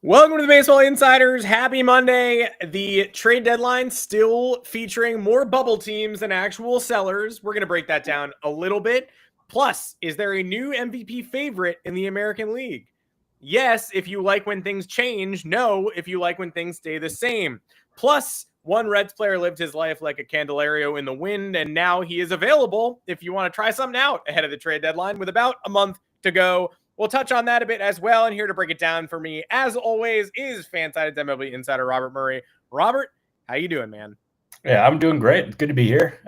Welcome to the Baseball Insiders. Happy Monday. The trade deadline still featuring more bubble teams than actual sellers. We're going to break that down a little bit. Plus, is there a new MVP favorite in the American League? Yes, if you like when things change. No, if you like when things stay the same. Plus, one Reds player lived his life like a Candelario in the wind, and now he is available if you want to try something out ahead of the trade deadline with about a month to go. We'll touch on that a bit as well. And here to break it down for me, as always, is Fansided MLB Insider Robert Murray. Robert, how you doing, man? Yeah, I'm doing great. It's good to be here.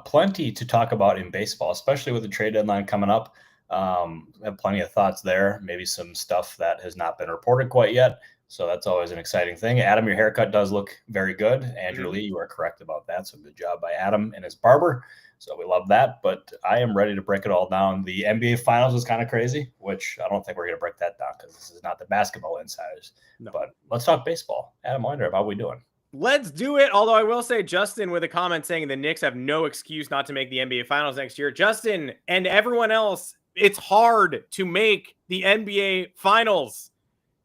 Plenty to talk about in baseball, especially with the trade deadline coming up. I have plenty of thoughts there. Maybe some stuff that has not been reported quite yet. So that's always an exciting thing. Adam, your haircut does look very good. Andrew Lee, you are correct about that. So good job by Adam and his barber. So we love that. But I am ready to break it all down. The NBA Finals was kind of crazy, which I don't think we're going to break that down because this is not the Basketball Insiders. No. But let's talk baseball. Adam Weinrib, how are we doing? Let's do it. Although I will say, Justin with a comment saying the Knicks have no excuse not to make the NBA Finals next year. Justin and everyone else, it's hard to make the NBA Finals.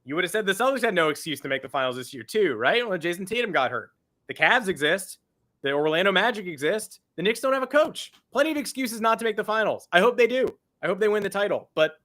You would have said the Celtics had no excuse to make the finals this year too, right? When Jason Tatum got hurt. The Cavs exist. The Orlando Magic exist. The Knicks don't have a coach. Plenty of excuses not to make the finals. I hope they do. I hope they win the title, but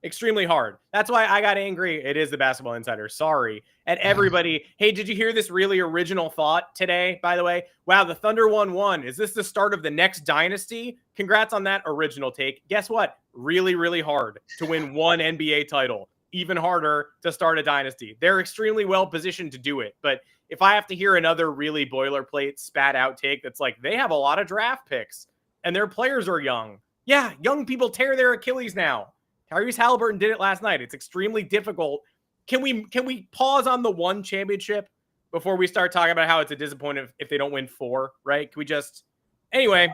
extremely hard. That's why I got angry. It is the Basketball Insider. Sorry. And everybody, hey, did you hear this really original thought today, by the way? Wow, the Thunder won one. Is this the start of the next dynasty? Congrats on that original take. Guess what? Really, really hard to win one NBA title. Even harder to start a dynasty. They're extremely well positioned to do it. But if I have to hear another really boilerplate spat out take that's like, they have a lot of draft picks and their players are young. Yeah, young people tear their Achilles now. Tyrese Halliburton did it last night. It's extremely difficult. Can we pause on the one championship before we start talking about how it's a disappointment if they don't win four, right? Can we just, anyway.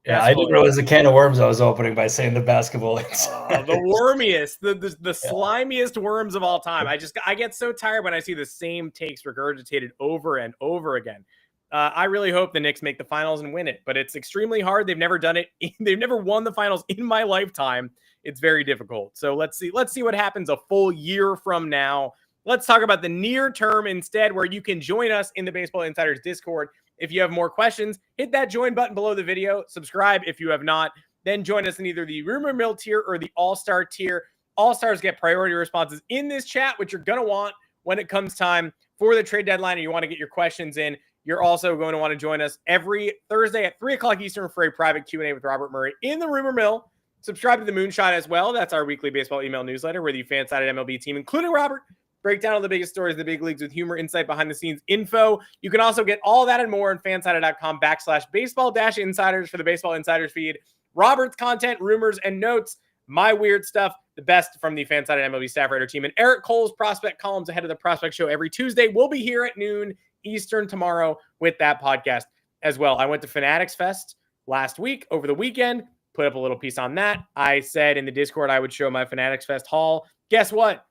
Yeah, I didn't realize the can of worms I was opening by saying the Basketball. The wormiest, the slimiest worms of all time. I get so tired when I see the same takes regurgitated over and over again. I really hope the Knicks make the finals and win it, but it's extremely hard. They've never done it. They've never won the finals in my lifetime. It's very difficult. So let's see what happens a full year from now. Let's talk about the near term instead, where you can join us in the Baseball Insiders Discord. If you have more questions, hit that join button below the video. Subscribe if you have not. Then join us in either the Rumor Mill tier or the All-Star tier. All-Stars get priority responses in this chat, which you're going to want when it comes time for the trade deadline and you want to get your questions in. You're also going to want to join us every Thursday at 3 o'clock Eastern for a private Q&A with Robert Murray in the Rumor Mill. Subscribe to the Moonshot as well. That's our weekly baseball email newsletter where the Fansided MLB team, including Robert, break down all the biggest stories of the big leagues with humor, insight, behind-the-scenes info. You can also get all that and more on fansided.com/baseball-insiders for the Baseball Insiders feed. Robert's content, rumors, and notes. My weird stuff, the best from the Fansided MLB staff writer team. And Eric Cole's prospect columns ahead of the prospect show every Tuesday. We'll be here at noon Eastern tomorrow with that podcast as well. I went to Fanatics Fest last week over the weekend, put up a little piece on that. I said in the Discord I would show my Fanatics Fest haul. Guess what?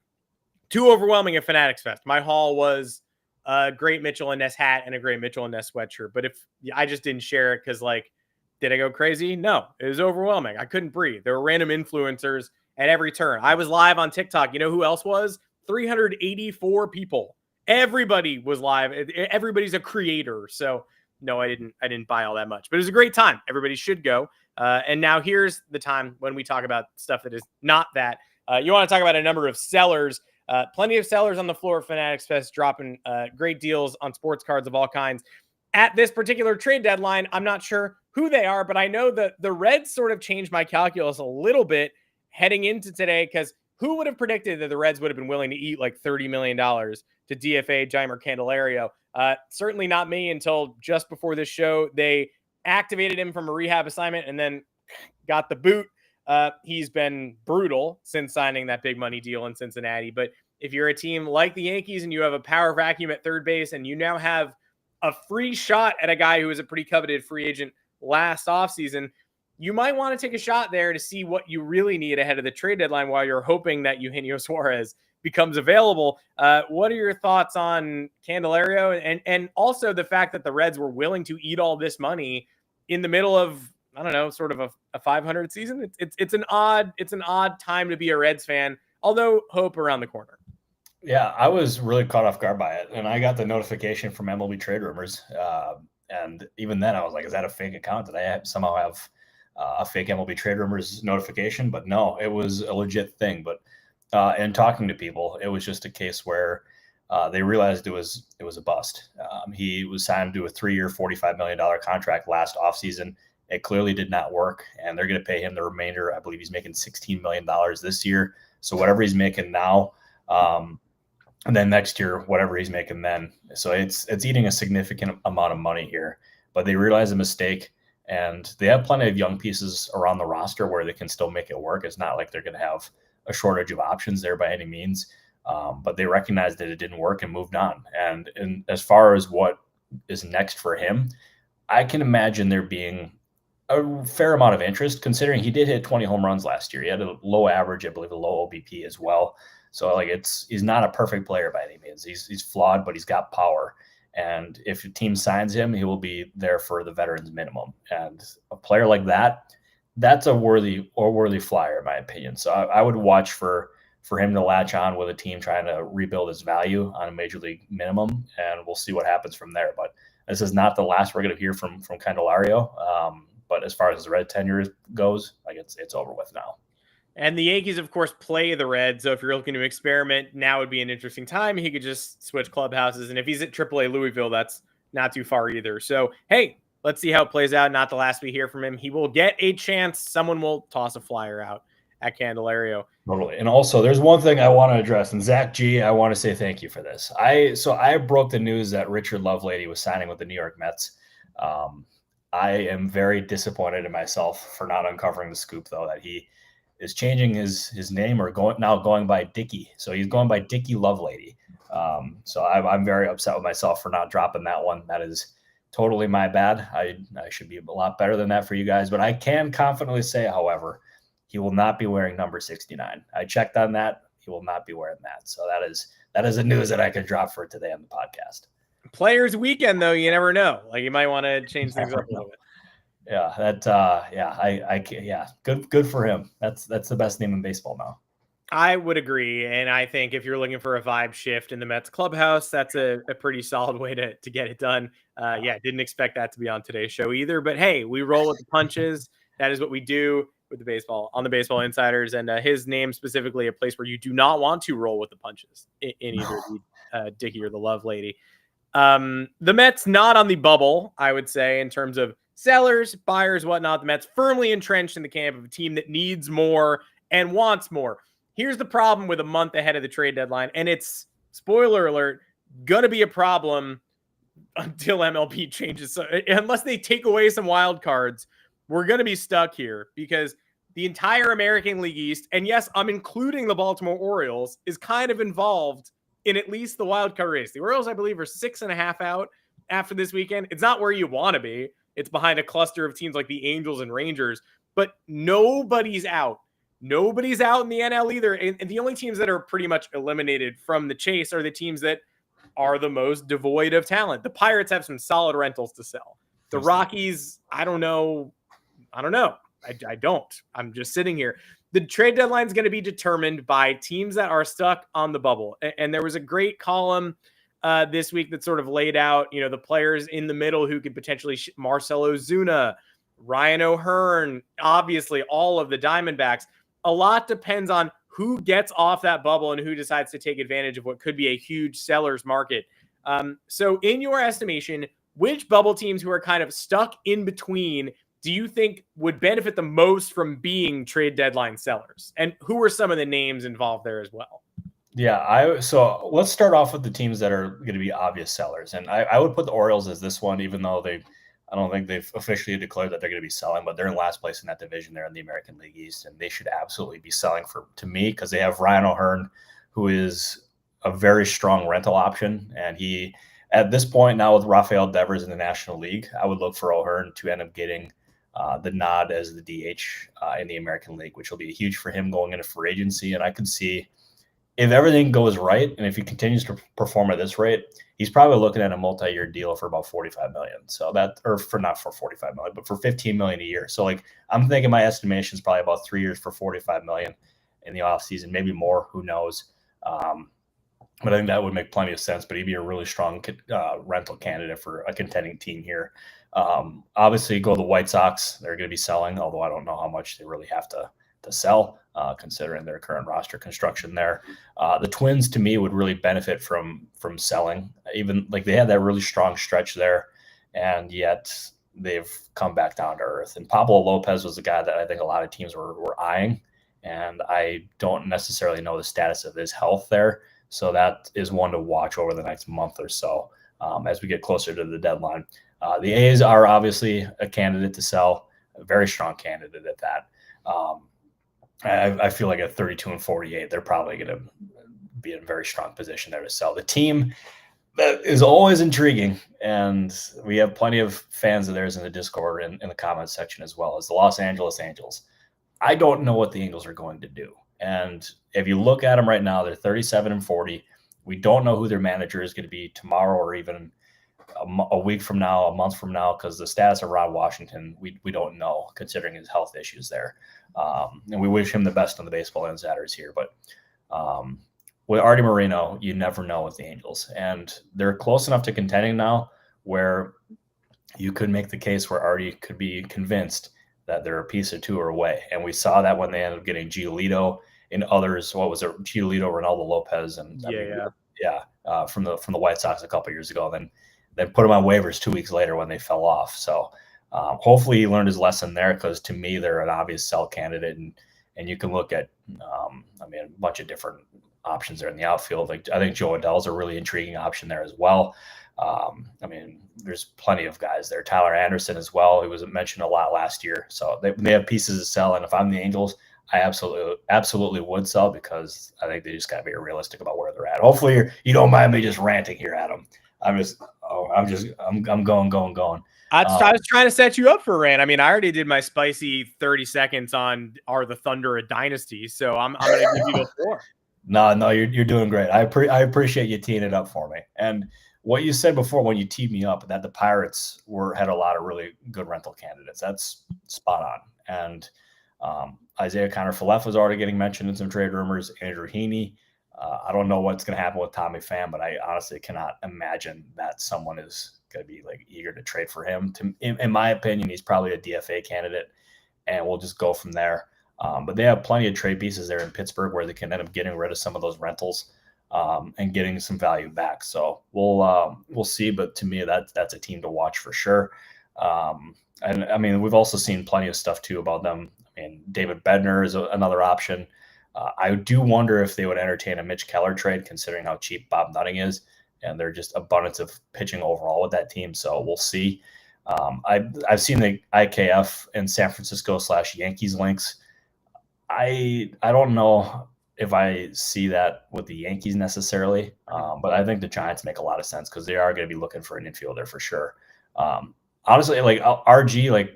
Too overwhelming at Fanatics Fest. My haul was a great Mitchell and Ness hat and a great Mitchell and Ness sweatshirt. But if I just didn't share it because, like, did I go crazy? No, it was overwhelming. I couldn't breathe. There were random influencers at every turn. I was live on TikTok. You know who else was? 384 people. Everybody was live. Everybody's a creator. So no, I didn't buy all that much, but it was a great time. Everybody should go. And now here's the time when we talk about stuff that is not that. You want to talk about a number of sellers. Plenty of sellers on the floor of Fanatics Fest dropping great deals on sports cards of all kinds. At this particular trade deadline, I'm not sure who they are, but I know that the Reds sort of changed my calculus a little bit heading into today, because who would have predicted that the Reds would have been willing to eat like $30 million to DFA Jeimer Candelario? Certainly not me until just before this show. They activated him from a rehab assignment and then got the boot. He's been brutal since signing that big money deal in Cincinnati. But if you're a team like the Yankees and you have a power vacuum at third base and you now have a free shot at a guy who was a pretty coveted free agent last offseason, you might want to take a shot there to see what you really need ahead of the trade deadline while you're hoping that Eugenio Suarez becomes available. What are your thoughts on Candelario and also the fact that the Reds were willing to eat all this money in the middle of, I don't know, sort of a 500 season? It's an odd time to be a Reds fan, although hope around the corner. Yeah, I was really caught off guard by it, and I got the notification from MLB Trade Rumors, and even then I was like, "Is that a fake account? Did I somehow have a fake MLB Trade Rumors notification?" But no, it was a legit thing. But in talking to people, it was just a case where they realized it was a bust. He was signed to a 3-year, $45 million contract last offseason. It clearly did not work, and they're going to pay him the remainder. I believe he's making $16 million this year. So whatever he's making now. And then next year, whatever he's making then. So it's eating a significant amount of money here. But they realize a mistake, and they have plenty of young pieces around the roster where they can still make it work. It's not like they're going to have a shortage of options there by any means. But they recognized that it didn't work and moved on. And as far as what is next for him, I can imagine there being a fair amount of interest, considering he did hit 20 home runs last year. He had a low average, I believe, a low OBP as well. So like he's not a perfect player by any means. He's flawed, but he's got power. And if a team signs him, he will be there for the veterans minimum. And a player like that, that's a worthy flyer in my opinion. So I would watch for him to latch on with a team trying to rebuild his value on a major league minimum, and we'll see what happens from there. But this is not the last we're going to hear from Candelario. But as far as the Red tenure goes, like it's over with now. And the Yankees, of course, play the Reds. So if you're looking to experiment, now would be an interesting time. He could just switch clubhouses. And if he's at AAA Louisville, that's not too far either. So, hey, let's see how it plays out. Not the last we hear from him. He will get a chance. Someone will toss a flyer out at Candelario. Totally. And also, there's one thing I want to address. And Zach G, I want to say thank you for this. I broke the news that Richard Lovelady was signing with the New York Mets. I am very disappointed in myself for not uncovering the scoop, though, that he is changing his name or going by Dickie. So he's going by Dickie Lovelady. So I'm very upset with myself for not dropping that one. That is totally my bad. I should be a lot better than that for you guys. But I can confidently say, however, he will not be wearing number 69. I checked on that. He will not be wearing that. So that is a news that I could drop for today on the podcast. Players Weekend, though, you never know. Like you might want to change things up a little bit. Yeah, good for him. That's the best name in baseball now. I would agree, and I think if you're looking for a vibe shift in the Mets clubhouse, that's a pretty solid way to get it done. Didn't expect that to be on today's show either, but hey, we roll with the punches. That is what we do with the baseball on the Baseball Insiders, and his name specifically a place where you do not want to roll with the punches in either the Dickie or the Lovelady. The Mets not on the bubble, I would say, in terms of sellers, buyers, whatnot. The Mets firmly entrenched in the camp of a team that needs more and wants more. Here's the problem with a month ahead of the trade deadline, and it's, spoiler alert, going to be a problem until MLB changes. So, unless they take away some wild cards, we're going to be stuck here because the entire American League East, and yes, I'm including the Baltimore Orioles, is kind of involved in at least the wild card race. The Orioles, I believe, are 6.5 out after this weekend. It's not where you want to be. It's behind a cluster of teams like the Angels and Rangers, but nobody's out. Nobody's out in the NL either. And the only teams that are pretty much eliminated from the chase are the teams that are the most devoid of talent. The Pirates have some solid rentals to sell. The Rockies, I don't know. I don't. I'm just sitting here. The trade deadline is going to be determined by teams that are stuck on the bubble. And there was a great column this week that sort of laid out, the players in the middle who could potentially Marcell Ozuna, Ryan O'Hearn, obviously all of the Diamondbacks. A lot depends on who gets off that bubble and who decides to take advantage of what could be a huge seller's market. So in your estimation, which bubble teams who are kind of stuck in between do you think would benefit the most from being trade deadline sellers? And who are some of the names involved there as well? Yeah, so let's start off with the teams that are going to be obvious sellers. And I would put the Orioles as this one, even though I don't think they've officially declared that they're going to be selling, but they're in last place in that division. They're in the American League East, and they should absolutely be selling to me, because they have Ryan O'Hearn, who is a very strong rental option. And he, at this point now with Rafael Devers in the National League, I would look for O'Hearn to end up getting the nod as the DH in the American League, which will be huge for him going into free agency. And I could see, if everything goes right and if he continues to perform at this rate, he's probably looking at a multi-year deal for about $45 million. So not for $45 million, but for $15 million a year. So I'm thinking my estimation is probably about 3 years for $45 million in the offseason, maybe more, who knows. But I think that would make plenty of sense. But he'd be a really strong rental candidate for a contending team here. Obviously, go the White Sox. They're going to be selling, although I don't know how much they really have to sell, considering their current roster construction there. The Twins, to me, would really benefit from selling. Even like they had that really strong stretch there, and yet they've come back down to earth. And Pablo Lopez was the guy that I think a lot of teams were eyeing, and I don't necessarily know the status of his health there. So that is one to watch over the next month or so as we get closer to the deadline. The A's are obviously a candidate to sell, a very strong candidate at that. I feel like at 32-48, they're probably going to be in a very strong position there to sell. The team that is always intriguing, and we have plenty of fans of theirs in the Discord and in the comments section as well, is the Los Angeles Angels. I don't know what the Angels are going to do. And if you look at them right now, they're 37-40. We don't know who their manager is going to be tomorrow or even a week from now, a month from now, because the status of Rod Washington, we don't know, considering his health issues there. And we wish him the best on the Baseball Insiders here. But with Artie Moreno, you never know with the Angels. And they're close enough to contending now where you could make the case where Artie could be convinced that they're a piece or two away. And we saw that when they ended up getting Giolito and others. What was it? Giolito, Ronaldo Lopez, and from the White Sox a couple years ago. Then put him on waivers 2 weeks later when they fell off. So hopefully he learned his lesson there, because to me they're an obvious sell candidate, and you can look at a bunch of different options there in the outfield. Like I think Joe Adell's a really intriguing option there as well. There's plenty of guys there. Tyler Anderson as well, who was mentioned a lot last year. So they have pieces to sell. And if I'm the Angels, I absolutely would sell, because I think they just got to be realistic about where they're at. Hopefully you don't mind me just ranting here, Adam. I'm going. I was trying to set you up for a rant. I already did my spicy 30 seconds on are the Thunder a dynasty, so I'm going to give you the floor. No, you're doing great. I appreciate you teeing it up for me. And what you said before when you teed me up, that the Pirates had a lot of really good rental candidates. That's spot on. And Isaiah Kiner-Falefa was already getting mentioned in some trade rumors. Andrew Heaney. I don't know what's going to happen with Tommy Pham, but I honestly cannot imagine that someone is going to be eager to trade for him. In my opinion, he's probably a DFA candidate, and we'll just go from there. But they have plenty of trade pieces there in Pittsburgh where they can end up getting rid of some of those rentals and getting some value back. So we'll see. But to me, that's a team to watch for sure. We've also seen plenty of stuff too about them. David Bednar is another option. I do wonder if they would entertain a Mitch Keller trade, considering how cheap Bob Nutting is, and they're just abundance of pitching overall with that team. So we'll see. I've seen the IKF and San Francisco /Yankees links. I don't know if I see that with the Yankees necessarily, but I think the Giants make a lot of sense, because they are going to be looking for an infielder for sure. Honestly, RG,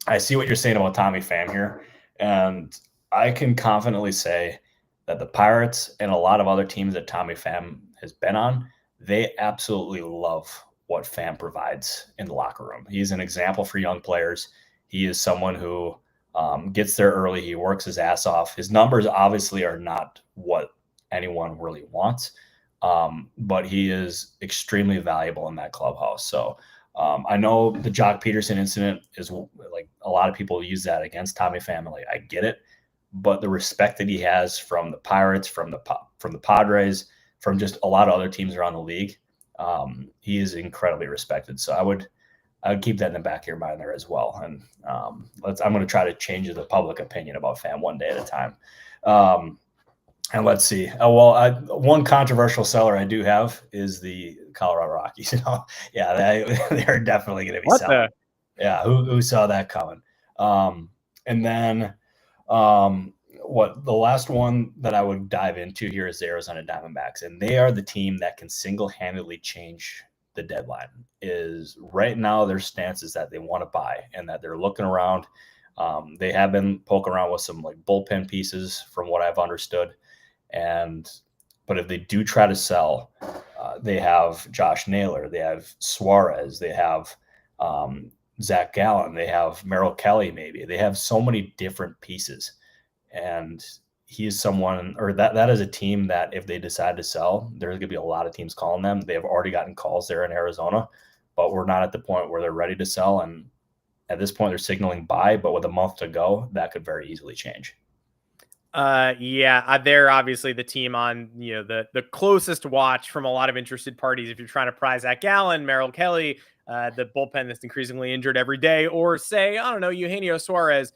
I see what you're saying about Tommy Pham here, and I can confidently say that the Pirates and a lot of other teams that Tommy Pham has been on, they absolutely love what Pham provides in the locker room. He's an example for young players. He is someone who gets there early. He works his ass off. His numbers obviously are not what anyone really wants, but he is extremely valuable in that clubhouse. So I know the Jock Peterson incident is a lot of people use that against Tommy Pham. I get it. But the respect that he has from the Pirates, from the Padres, from just a lot of other teams around the league, he is incredibly respected. So I would keep that in the back of your mind there as well. And I'm going to try to change the public opinion about Pham one day at a time. And let's see. One controversial seller I do have is the Colorado Rockies. They're definitely going to be selling. Yeah, who saw that coming? And then. The last one that I would dive into here is the Arizona Diamondbacks, and they are the team that can single-handedly change the deadline. Is right now their stance is that they want to buy and that they're looking around. They have been poking around with some bullpen pieces from what I've understood, but if they do try to sell, they have Josh Naylor, they have Suarez, they have Zach Gallen, they have Merrill Kelly, maybe. They have so many different pieces. And he's someone, or that is a team that if they decide to sell, there's going to be a lot of teams calling them. They have already gotten calls there in Arizona, but we're not at the point where they're ready to sell. And at this point, they're signaling buy, but with a month to go, that could very easily change. They're obviously the team on, the closest watch from a lot of interested parties. If you're trying to prize Zach Gallen, Merrill Kelly, the bullpen that's increasingly injured every day, or say, I don't know, Eugenio Suarez,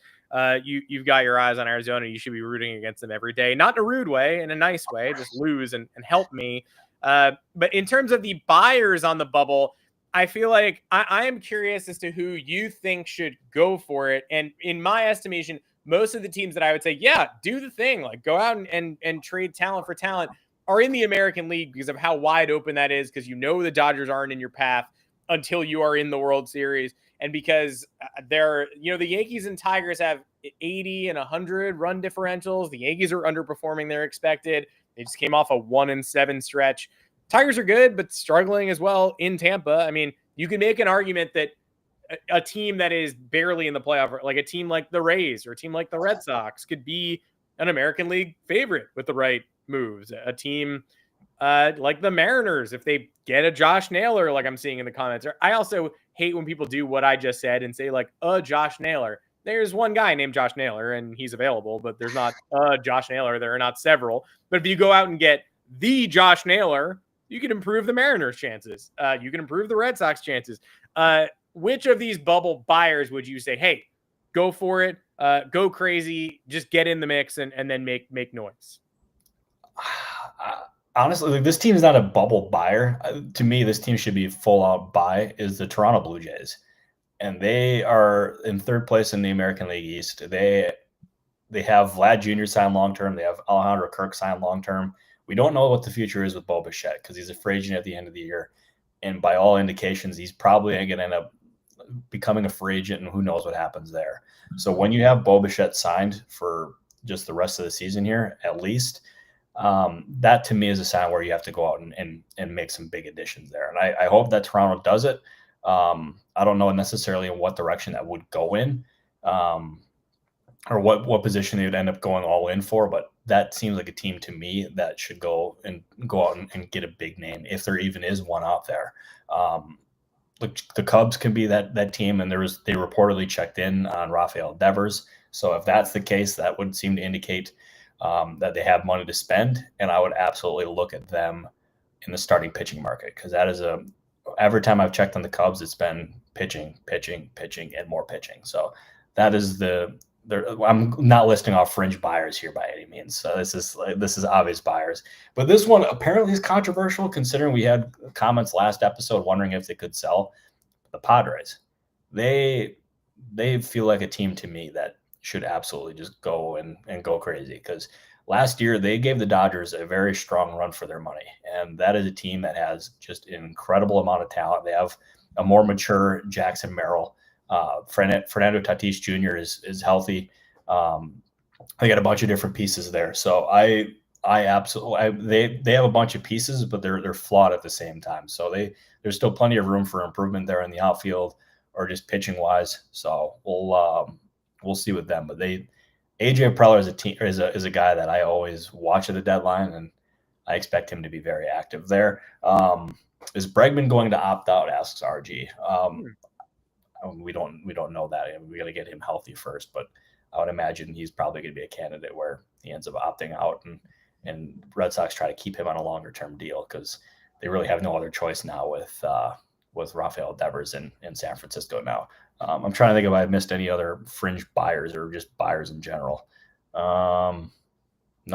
you've got your eyes on Arizona. You should be rooting against them every day, not in a rude way, in a nice way, just lose and help me. But in terms of the buyers on the bubble, I feel like I am curious as to who you think should go for it. And in my estimation, most of the teams that I would say, yeah, do the thing, like go out and trade talent for talent, are in the American League because of how wide open that is, because the Dodgers aren't in your path until you are in the World Series. And because the Yankees and Tigers have 80 and 100 run differentials. The Yankees are underperforming their expected. They just came off a 1-7 stretch. Tigers are good, but struggling as well in Tampa. I mean, you can make an argument that a team that is barely in the playoff, like a team like the Rays or a team like the Red Sox, could be an American League favorite with the right moves. A team like the Mariners, if they get a Josh Naylor, like I'm seeing in the comments. I also hate when people do what I just said and say like, Josh Naylor. There's one guy named Josh Naylor and he's available, but there's not Josh Naylor. There are not several. But if you go out and get the Josh Naylor, you can improve the Mariners' chances. You can improve the Red Sox chances. Which of these bubble buyers would you say, hey, go for it, go crazy, just get in the mix and then make noise? Honestly, this team is not a bubble buyer. To me, this team should be full out buy, is the Toronto Blue Jays. And they are in third place in the American League East. They have Vlad Jr. signed long-term. They have Alejandro Kirk signed long-term. We don't know what the future is with Bo Bichette because he's a free agent at the end of the year. And by all indications, he's probably going to end up becoming a free agent, and who knows what happens there. So when you have Bo Bichette signed for just the rest of the season here, at least, that to me is a sign where you have to go out and make some big additions there. And I hope that Toronto does it. I don't know necessarily in what direction that would go in, or what position they would end up going all in for, but that seems like a team to me that should go out and get a big name, if there even is one out there. The Cubs can be that team, and they reportedly checked in on Rafael Devers. So if that's the case, that would seem to indicate that they have money to spend, and I would absolutely look at them in the starting pitching market, because that is every time I've checked on the Cubs, it's been pitching, and more pitching. So that is I'm not listing off fringe buyers here by any means. So this is obvious buyers. But this one apparently is controversial, considering we had comments last episode wondering if they could sell. The Padres. They feel like a team to me that should absolutely just go and go crazy, because last year they gave the Dodgers a very strong run for their money. And that is a team that has just an incredible amount of talent. They have a more mature Jackson Merrill. Fernando Tatis Jr. is healthy. They got a bunch of different pieces there. So they have a bunch of pieces, but they're flawed at the same time. So there's still plenty of room for improvement there in the outfield or just pitching wise. So we'll see with them. But AJ Preller is a guy that I always watch at the deadline, and I expect him to be very active there. Is Bregman going to opt out? Asks RG. We don't know that. We got to get him healthy first, but I would imagine he's probably going to be a candidate where he ends up opting out, and Red Sox try to keep him on a longer term deal, because they really have no other choice now with Rafael Devers in San Francisco now. I'm trying to think if I missed any other fringe buyers or just buyers in general. No,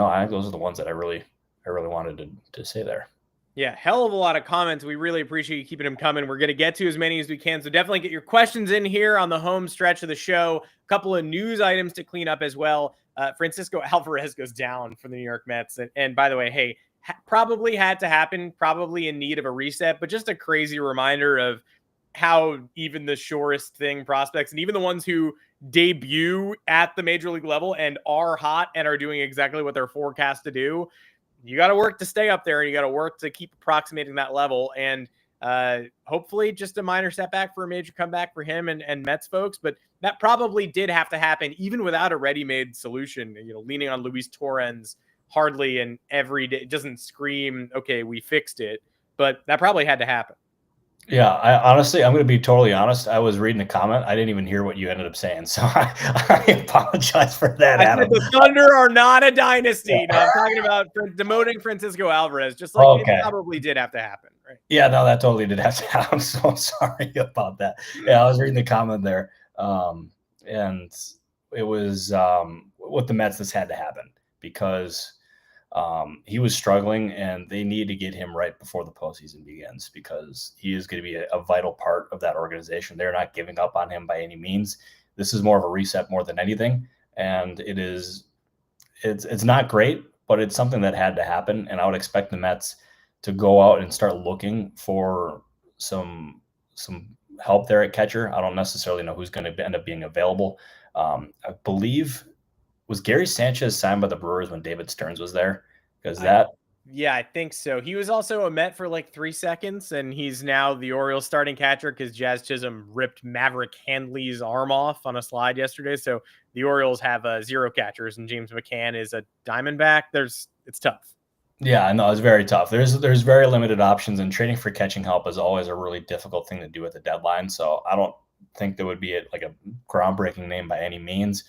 I think those are the ones that I really wanted to say there. Yeah, hell of a lot of comments. We really appreciate you keeping them coming. We're going to get to as many as we can, so definitely get your questions in here on the home stretch of the show. A couple of news items to clean up as well. Francisco Alvarez goes down for the New York Mets. And by the way, hey, probably had to happen, probably in need of a reset, but just a crazy reminder of how even the surest thing prospects, and even the ones who debut at the major league level and are hot and are doing exactly what they're forecast to do, you got to work to stay up there, and you got to work to keep approximating that level. And Hopefully just a minor setback for a major comeback for him and Mets folks, but that probably did have to happen even without a ready-made solution. Leaning on Luis Torrens hardly and every day, it doesn't scream, okay, we fixed it, but that probably had to happen. Yeah, I'm going to be totally honest. I was reading the comment. I didn't even hear what you ended up saying. So I apologize for that, I Adam. said the Thunder are not a dynasty. No, I'm talking about demoting Francisco Alvarez, just like it probably did have to happen, right? Yeah, no, that totally did have to happen. I'm so sorry about that. Yeah, I was reading the comment there. And it was with the Mets, this had to happen because he was struggling and they need to get him right before the postseason begins because he is going to be a vital part of that organization. They're not giving up on him by any means. This is more of a reset more than anything. And it's not great, but it's something that had to happen. And I would expect the Mets to go out and start looking for some help there at catcher. I don't necessarily know who's going to end up being available. I believe, was Gary Sanchez signed by the Brewers when David Stearns was there? Yeah, I think so. He was also a Met for like 3 seconds, and he's now the Orioles starting catcher because Jazz Chisholm ripped Maverick Handley's arm off on a slide yesterday. So the Orioles have 0 catchers, and James McCann is a Diamondback. It's tough. Yeah, no, it's very tough. There's very limited options, and trading for catching help is always a really difficult thing to do at the deadline. So I don't think there would be a groundbreaking name by any means.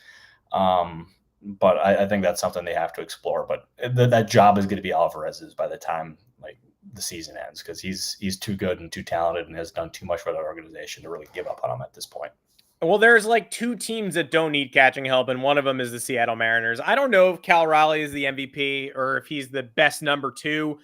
But I think that's something they have to explore. But that job is going to be Alvarez's by the time the season ends because he's too good and too talented and has done too much for that organization to really give up on him at this point. Well, there's 2 teams that don't need catching help, and one of them is the Seattle Mariners. I don't know if Cal Raleigh is the MVP or if he's the best number 2.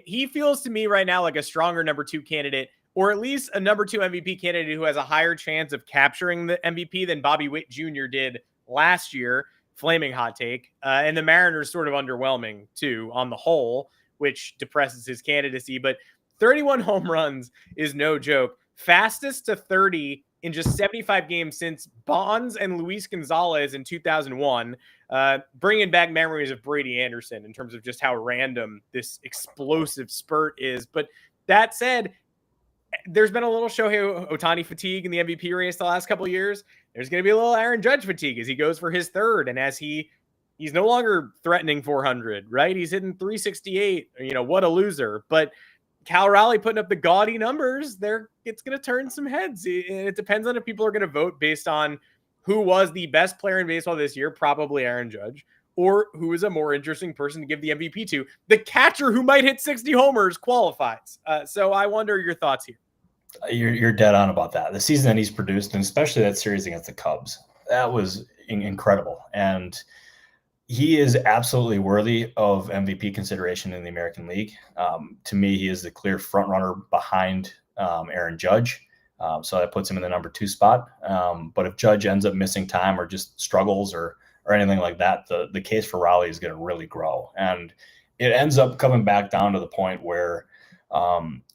He feels to me right now like a stronger number 2 candidate, or at least a number 2 MVP candidate who has a higher chance of capturing the MVP than Bobby Witt Jr. did last year. Flaming hot take. And the Mariners sort of underwhelming too on the whole, which depresses his candidacy. But 31 home runs is no joke. Fastest to 30 in just 75 games since Bonds and Luis Gonzalez in 2001, bringing back memories of Brady Anderson in terms of just how random this explosive spurt is. But that said, there's been a little Shohei Ohtani fatigue in the MVP race the last couple of years. There's going to be a little Aaron Judge fatigue as he goes for his 3rd. And as he's no longer threatening 400, right? He's hitting 368. What a loser. But Cal Raleigh putting up the gaudy numbers there, it's going to turn some heads. It depends on if people are going to vote based on who was the best player in baseball this year, probably Aaron Judge, or who is a more interesting person to give the MVP to. The catcher who might hit 60 homers qualifies. So I wonder your thoughts here. You're dead on about that. The season that he's produced, and especially that series against the Cubs, that was incredible. And he is absolutely worthy of MVP consideration in the American League. To me, he is the clear front runner behind Aaron Judge. So that puts him in the number 2 spot. But if Judge ends up missing time or just struggles or anything like that, the case for Raleigh is going to really grow. And it ends up coming back down to the point where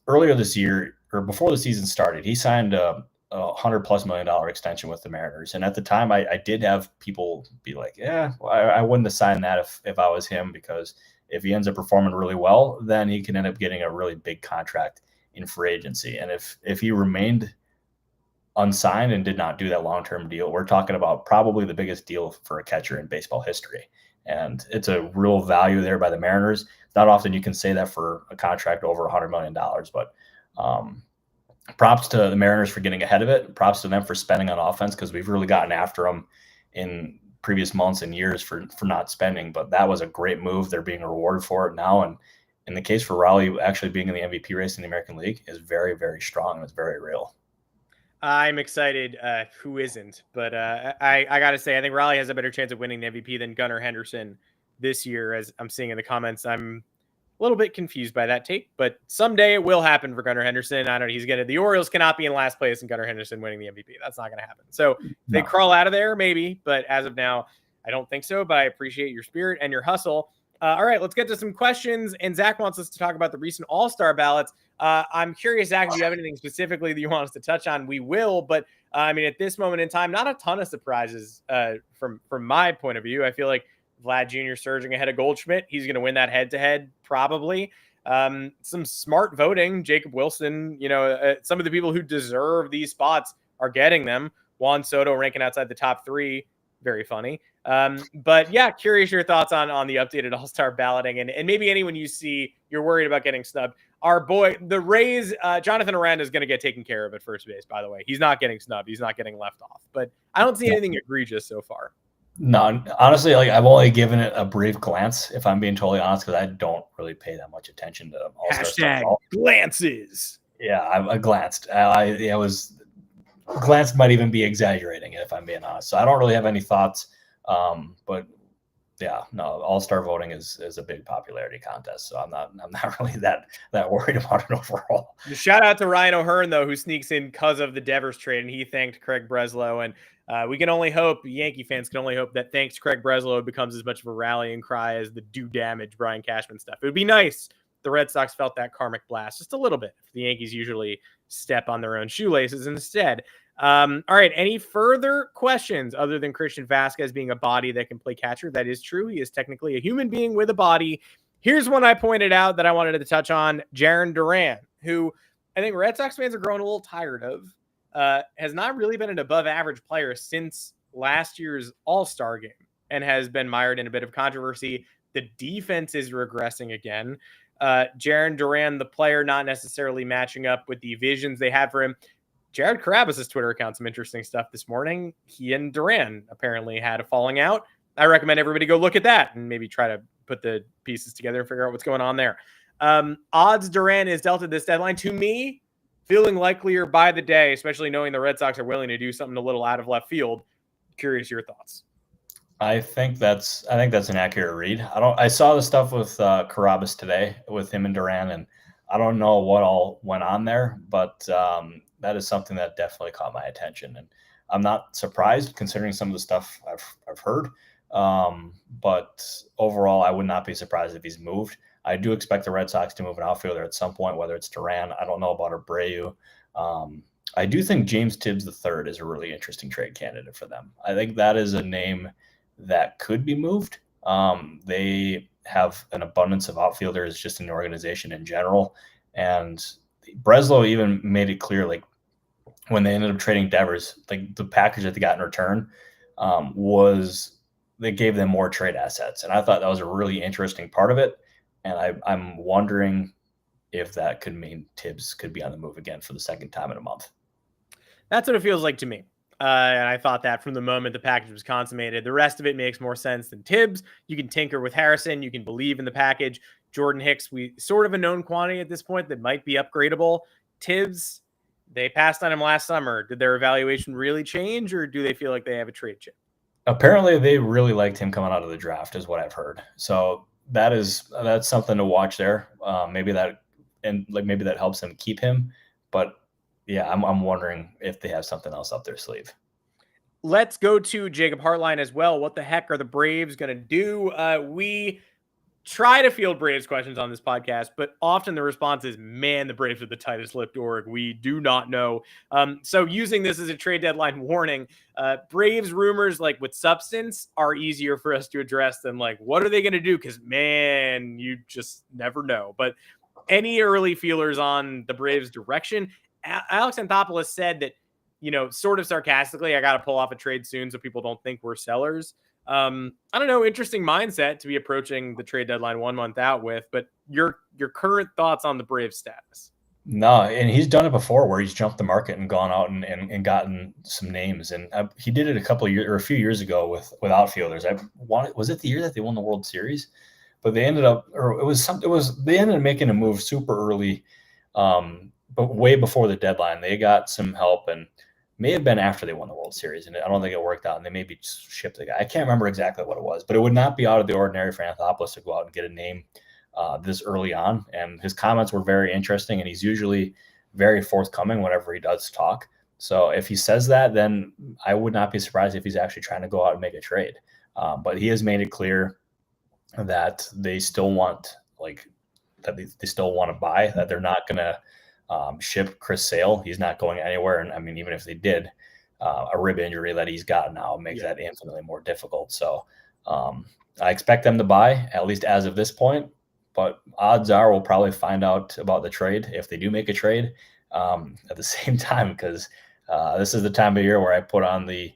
earlier this year, or before the season started, he signed a $100+ million extension with the Mariners. And at the time, I did have people be like, yeah, well, I wouldn't have signed that if I was him, because if he ends up performing really well, then he can end up getting a really big contract in free agency. And if he remained unsigned and did not do that long-term deal, we're talking about probably the biggest deal for a catcher in baseball history. And it's a real value there by the Mariners. Not often you can say that for a contract over $100 million, but props to the Mariners for getting ahead of it. Props to them for spending on offense, because we've really gotten after them in previous months and years for not spending. But that was a great move. They're being rewarded for it now. And in the case for Raleigh, actually being in the MVP race in the American League is very, very strong. It's very real. I'm excited. Who isn't? But I got to say, I think Raleigh has a better chance of winning the MVP than Gunnar Henderson this year, as I'm seeing in the comments. I'm a little bit confused by that take, but someday it will happen for Gunnar Henderson. I don't know. The Orioles cannot be in last place and Gunnar Henderson winning the MVP. That's not going to happen. So if they crawl out of there, maybe, but as of now, I don't think so, but I appreciate your spirit and your hustle. All right, let's get to some questions. And Zach wants us to talk about the recent All-Star ballots. I'm curious, Zach, if you have anything specifically that you want us to touch on, we will. But I mean, at this moment in time, not a ton of surprises from my point of view. I feel like Vlad Jr. surging ahead of Goldschmidt. He's going to win that head-to-head probably. Some smart voting. Jacob Wilson, some of the people who deserve these spots are getting them. Juan Soto ranking outside the top 3. Very funny. But yeah, curious your thoughts on the updated All-Star balloting and maybe anyone you see you're worried about getting snubbed. Our boy, the Rays, Jonathan Aranda is going to get taken care of at first base, by the way. He's not getting snubbed. He's not getting left off. But I don't see anything egregious so far. No, honestly, I've only given it a brief glance, if I'm being totally honest, because I don't really pay that much attention to All-Star stuff. Glances. Yeah, I glanced. I was glance might even be exaggerating it, if I'm being honest. So I don't really have any thoughts. But yeah, no, All-Star voting is a big popularity contest. So I'm not really that worried about it overall. Shout out to Ryan O'Hearn, though, who sneaks in because of the Devers trade, and he thanked Craig Breslow. And we can only hope, Yankee fans can only hope that thanks to Craig Breslow, it becomes as much of a rallying cry as the do damage Brian Cashman stuff. It would be nice if the Red Sox felt that karmic blast just a little bit. The Yankees usually step on their own shoelaces instead. All right. Any further questions other than Christian Vasquez being a body that can play catcher? That is true. He is technically a human being with a body. Here's one I pointed out that I wanted to touch on. Jarren Duran, who I think Red Sox fans are growing a little tired of, has not really been an above average player since last year's All-Star game and has been mired in a bit of controversy. The defense is regressing again. Jarren Duran, the player, not necessarily matching up with the visions they had for him. Jared Carrabis' Twitter account, some interesting stuff this morning. He and Duran apparently had a falling out. I recommend everybody go look at that and maybe try to put the pieces together and figure out what's going on there. Odds Duran is dealt at this deadline. To me, feeling likelier by the day, especially knowing the Red Sox are willing to do something a little out of left field. Curious your thoughts. I think that's an accurate read. I saw the stuff with Carrabis today with him and Duran, and I don't know what all went on there, but that is something that definitely caught my attention, and I'm not surprised considering some of the stuff I've heard. But overall, I would not be surprised if he's moved. I do expect the Red Sox to move an outfielder at some point, whether it's Duran. I don't know about Abreu. I do think James Tibbs III is a really interesting trade candidate for them. I think that is a name that could be moved. They have an abundance of outfielders just in the organization in general, and Breslow even made it clear, like when they ended up trading Devers, like the package that they got in return was they gave them more trade assets, and I thought that was a really interesting part of it. And I'm wondering if that could mean Tibbs could be on the move again for the second time in a month. That's what it feels like to me. And I thought that from the moment the package was consummated. The rest of it makes more sense than Tibbs. You can tinker with Harrison. You can believe in the package. Jordan Hicks, we sort of a known quantity at this point that might be upgradable. Tibbs, they passed on him last summer. Did their evaluation really change, or do they feel like they have a trade chip? Apparently, they really liked him coming out of the draft, is what I've heard. So that's something to watch there. Maybe that helps them keep him. But yeah, I'm wondering if they have something else up their sleeve. Let's go to Jacob Hartline as well. What the heck are the Braves going to do? We try to field Braves questions on this podcast, but often the response is, man, the Braves are the tightest-lipped org. We do not know. So using this as a trade deadline warning, Braves rumors like with substance are easier for us to address than like, what are they going to do? Because, man, you just never know. But any early feelers on the Braves' direction? Alex Anthopoulos said that, sort of sarcastically, I got to pull off a trade soon so people don't think we're sellers. I don't know, interesting mindset to be approaching the trade deadline 1 month out with, but your current thoughts on the Braves status? No, and he's done it before where he's jumped the market and gone out and gotten some names. And he did it a few years ago with outfielders. Was it the year that they won the World Series? But they ended up, they ended up making a move super early, but way before the deadline. They got some help, and may have been after they won the World Series, and I don't think it worked out, and they maybe shipped the guy. I can't remember exactly what it was, but it would not be out of the ordinary for Anthopoulos to go out and get a name this early on, and his comments were very interesting, and he's usually very forthcoming whenever he does talk. So if he says that, then I would not be surprised if he's actually trying to go out and make a trade. But he has made it clear that they still want, they still want to buy, that they're not going to ship Chris Sale. He's not going anywhere. And I mean, even if they did, a rib injury that he's got now makes that infinitely more difficult. So I expect them to buy, at least as of this point. but odds are we'll probably find out about the trade if they do make a trade at the same time, because this is the time of year where I put on the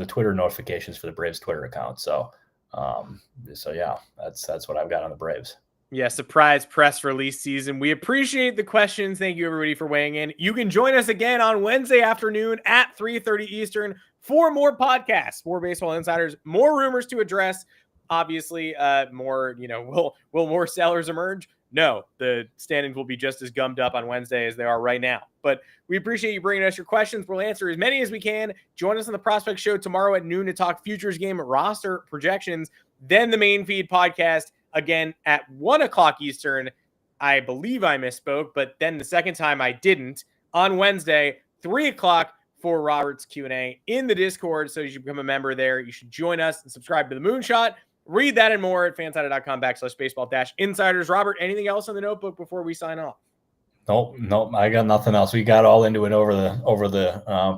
Twitter notifications for the Braves Twitter account. So yeah, that's what I've got on the Braves. Yeah, surprise press release season. We appreciate the questions. Thank you, everybody, for weighing in. You can join us again on Wednesday afternoon at 3:30 Eastern for more podcasts, more Baseball Insiders, more rumors to address. Obviously, more, will more sellers emerge? No, the standings will be just as gummed up on Wednesday as they are right now. But we appreciate you bringing us your questions. We'll answer as many as we can. Join us on the Prospect Show tomorrow at noon to talk futures game roster projections. Then the main feed podcast again at 1 o'clock Eastern. I believe I misspoke, but then the second time I didn't. On Wednesday, 3 o'clock for Robert's Q&A in the Discord. So you should become a member there. You should join us and subscribe to the Moonshot. Read that and more at fansided.com/baseball-insiders. Robert, anything else on the notebook before we sign off? Nope. I got nothing else. We got all into it over the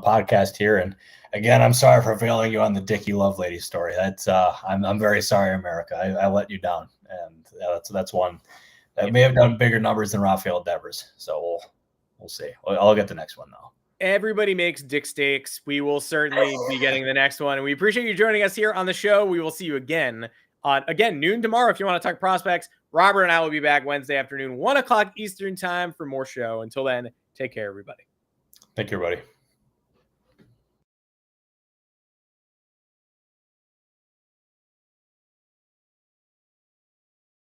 podcast here. And again, I'm sorry for failing you on the Dickie Lovelady story. That's I'm very sorry, America. I let you down, and that's one that may have done bigger numbers than Rafael Devers. So we'll see. I'll get the next one though. Everybody makes dick steaks. We will certainly be getting the next one. And we appreciate you joining us here on the show. We will see you again on noon tomorrow. If you want to talk prospects, Robert and I will be back Wednesday afternoon, 1 o'clock Eastern time for more show. Until then, take care, everybody. Thank you, everybody.